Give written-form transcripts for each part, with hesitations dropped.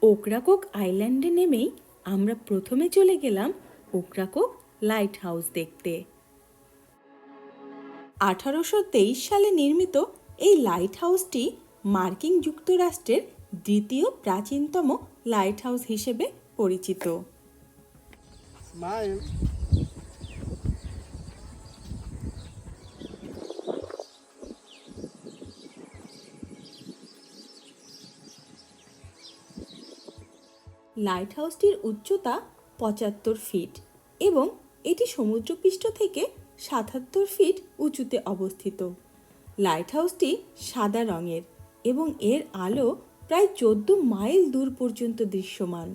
ওকরাকক আইল্যান্ডে নেমেই আমরা প্রথমে চলে গেলাম ওকরাকক লাইট হাউস দেখতে। 1823 সালে নির্মিত এই লাইট হাউসটি মার্কিন যুক্তরাষ্ট্রের দ্বিতীয় প্রাচীনতম লাইট হাউস হিসেবে পরিচিত। লাইট হাউসটির উচ্চতা 75 ফিট এবং এটি সমুদ্রপৃষ্ঠ থেকে 77 ফিট উঁচুতে অবস্থিত। লাইট হাউসটি সাদা রঙের এবং এর আলো প্রায় 14 মাইল দূর পর্যন্ত দৃশ্যমান।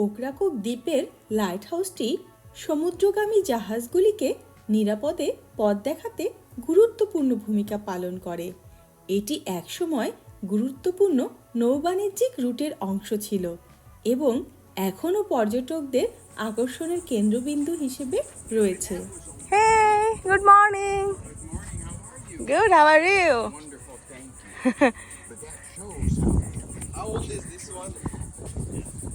ওকরাকক দ্বীপের লাইট হাউসটি সমুদ্রগামী জাহাজগুলিকে নিরাপদে পথ দেখাতে গুরুত্বপূর্ণ ভূমিকা পালন করে। এটি একসময় গুরুত্বপূর্ণ নৌবাণিজ্যিক রুটের অংশ ছিল এবং এখনও পর্যটকদের আকর্ষণের কেন্দ্রবিন্দু হিসেবে রয়েছে। Hey, good morning. Good, how are you? Wonderful, thank you. But that shows how old is this one?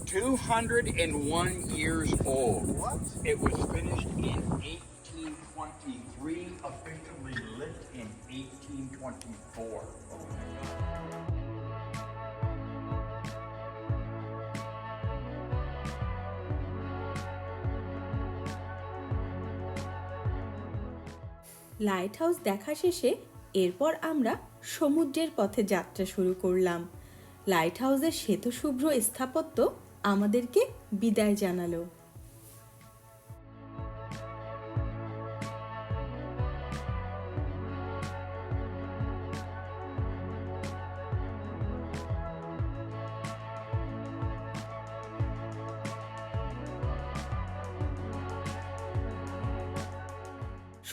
201 years old. What? It was finished in 1823, officially lit in 1824. Light house দেখা শেষে এরপর আমরা সমুদ্রের পথে যাত্রা শুরু করলাম। লাইট হাউসের শ্বেতশুভ্র স্থাপত্য আমাদেরকে বিদায় জানালো।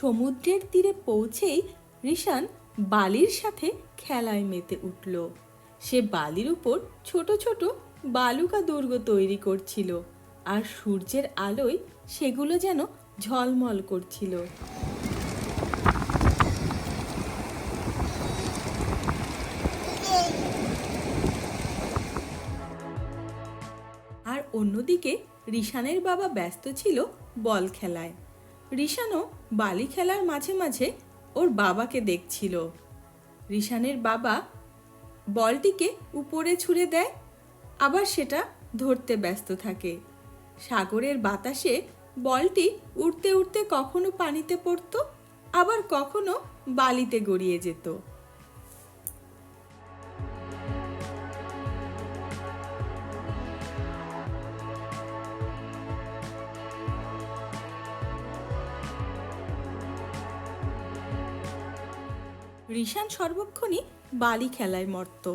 সমুদ্রের তীরে পৌঁছেই রিশান বালির সাথে খেলায় মেতে উঠল। সে বালির উপর ছোট ছোট বালুকা দুর্গ তৈরি করছিল আর সূর্যের আলোয় সেগুলো যেন ঝলমল করছিল। আর অন্যদিকে রিশানের বাবা ব্যস্ত ছিল বল খেলায়। রিশানও বালি খেলার মাঝে মাঝে ওর বাবাকে দেখছিল। রিশানের বাবা বলটিকে উপরে ছুঁড়ে দেয়, আবার সেটা ধরতে ব্যস্ত থাকে। সাগরের বাতাসে বলটি উড়তে উড়তে কখনো পানিতে পড়তো, আবার কখনো বালিতে গড়িয়ে যেত। রিশান সর্বক্ষণই বালি খেলায় মত্ত।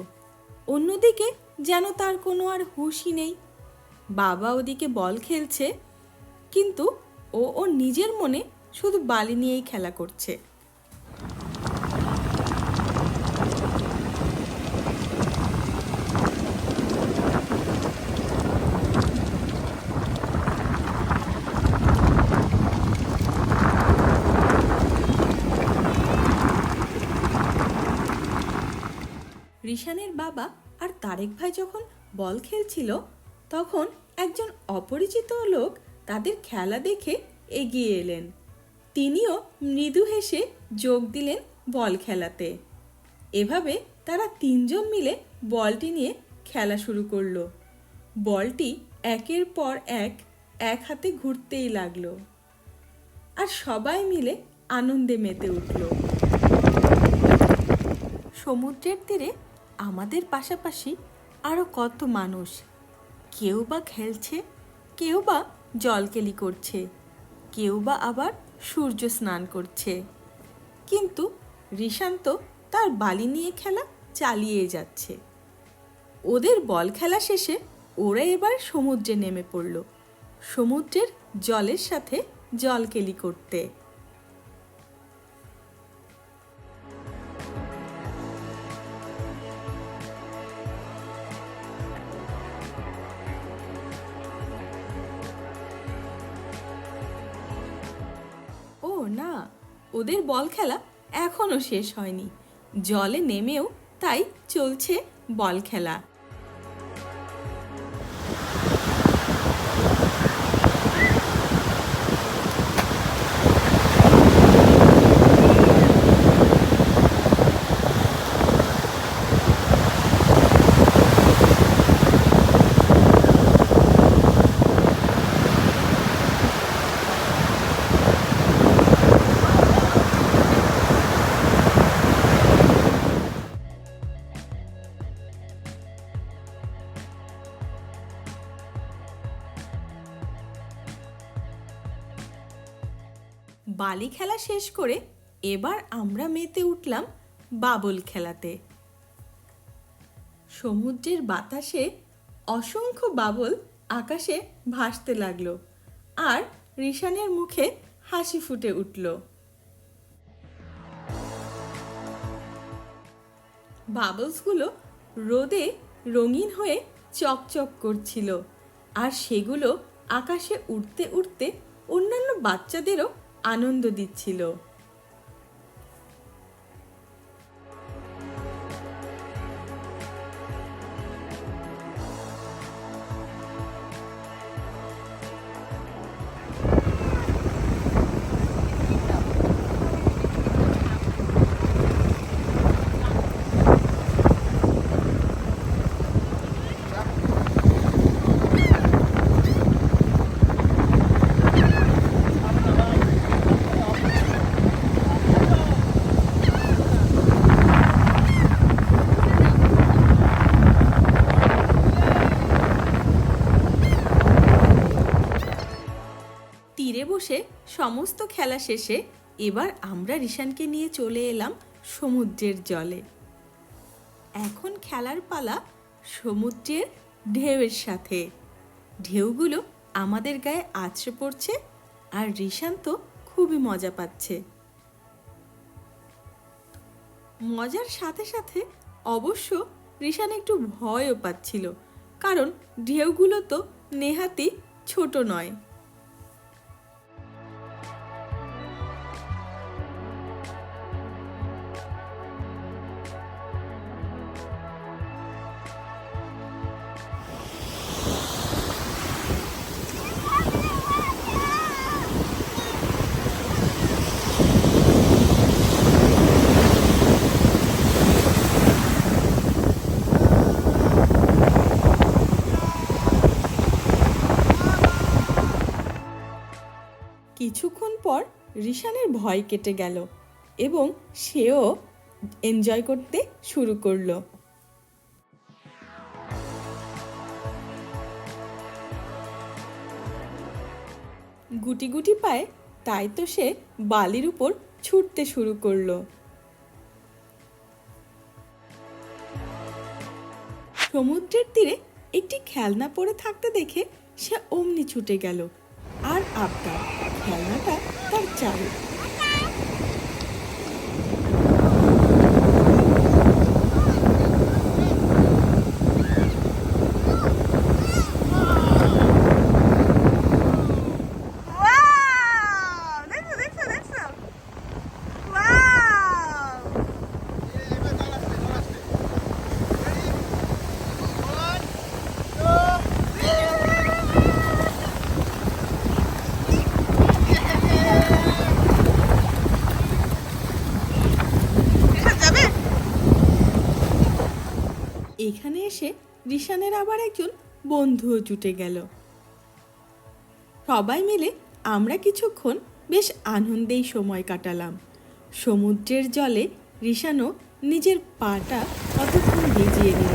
অন্যদিকে যেন তার কোনো আর হুঁশই নেই। বাবা ওদিকে বল খেলছে, কিন্তু ও ওর নিজের মনে শুধু বালি নিয়েই খেলা করছে। রিশানের বাবা আর তারেক ভাই যখন বল খেলছিল, তখন একজন অপরিচিত লোক তাদের খেলা দেখে এগিয়ে এলেন। তিনিও মৃদু হেসে যোগ দিলেন বল খেলাতে। এভাবে তারা তিনজন মিলে বলটি নিয়ে খেলা শুরু করলো। বলটি একের পর এক হাতে ঘুরতেই লাগলো আর সবাই মিলে আনন্দে মেতে উঠল। সমুদ্রের তীরে আমাদের পাশাপাশি আরও কত মানুষ, কেউ বা খেলছে, কেউ বা জলকেলি করছে, কেউ বা আবার সূর্য স্নান করছে। কিন্তু রিশান তো তার বালি নিয়ে খেলা চালিয়ে যাচ্ছে। ওদের বল খেলা শেষে ওরা এবার সমুদ্রে নেমে পড়ল, সমুদ্রের জলের সাথে জলকেলি করতে। ও না, ওদের বল খেলা এখনো শেষ হয়নি। জলে নেমেও তাই চলছে বল খেলা। বালি খেলা শেষ করে এবার আমরা মেতে উঠলাম বাবল খেলাতে। সমুদ্রের বাতাসে অসংখ্য বাবল আকাশে ভাসতে লাগলো আর রিশানের মুখে হাসি ফুটে উঠল। বাবলসগুলো রোদে রঙিন হয়ে চকচক করছিল আর সেগুলো আকাশে উড়তে উড়তে অন্যান্য বাচ্চাদেরও আনন্দ দিচ্ছিল। তীরে বসে সমস্ত খেলা শেষে এবার আমরা রিশানকে নিয়ে চলে এলাম সমুদ্রের জলে। এখন খেলার পালা সমুদ্রের ঢেউয়ের সাথে। ঢেউগুলো আমাদের গায়ে আছড়ে পড়ছে আর রিশান তো খুবই মজা পাচ্ছে। মজার সাথে সাথে অবশ্য রিশান একটু ভয়ও পাচ্ছিল, কারণ ঢেউগুলো তো নেহাতি ছোট নয়। কিছুক্ষণ পর রিশানের ভয় কেটে গেল এবং সেও এনজয় করতে শুরু করলো। গুটি গুটি পায়ে তাই তো সে বালির উপর ছুটতে শুরু করলো। সমুদ্রের তীরে একটি খেলনা পড়ে থাকতে দেখে সে অমনি ছুটে গেল আর আবদার খেলনাটা তার চাই। এখানে এসে রিশানের আবার একজন বন্ধুও জুটে গেল। সবাই মিলে আমরা কিছুক্ষণ বেশ আনন্দেই সময় কাটালাম। সমুদ্রের জলে রিশানও নিজের পাটা কতক্ষণ ভিজিয়ে নিল।